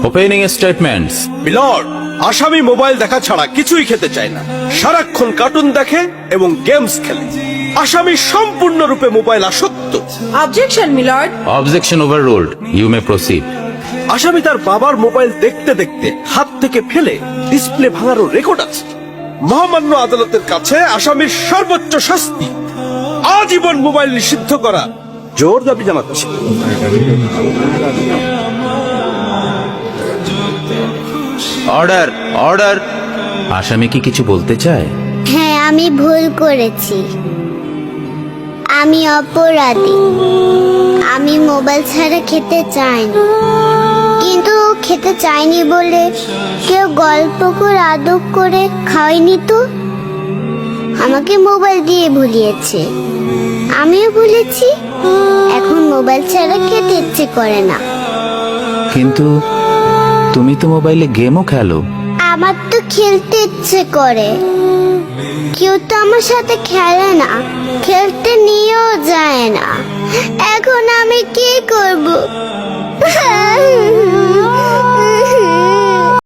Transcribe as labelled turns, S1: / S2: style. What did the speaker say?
S1: Opening statements.
S2: Milord, আসামি mobile দেখা ছাড়া কিছুই খেতে চায় না, সারাক্ষণ কার্টুন দেখে এবং গেমস খেলে। আসামি সম্পূর্ণরূপে মোবাইল আসক্ত।
S3: Objection milord.
S1: Objection overruled, you may proceed.
S2: আসামি তার বাবার মোবাইল দেখতে দেখতে হাত থেকে ফেলে ডিসপ্লে ভাঙারও রেকর্ড আছে। মহামান্য আদালতের কাছে আসামির সর্বোচ্চ শাস্তি আজীবন মোবাইল নিষিদ্ধ করা জোর দাবি জানাচ্ছি।
S1: Order, order. আসামি কি কিছু বলতে চায়?
S4: হ্যাঁ, আমি ভুল করেছি। আমি অপরাধী। আমি মোবাইল ছাড়া খেতে চাইনি, কিন্তু খেতে চাইনি বলে কেউ গল্প করে আদর করে খাওয়াইনি তো। আমাকে মোবাইল দিয়ে ভুলিয়েছে, আমিও ভুলেছি। এখন মোবাইল ছাড়া খেতে ইচ্ছে করে না।
S1: কিন্তু তুমি তো মোবাইলে গেমও খেলো।
S4: আমার তো খেলতে ইচ্ছে করে, কেউ তো আমার সাথে খেলে না, খেলতে নিয়েও যায় না। এখন আমি কি করব?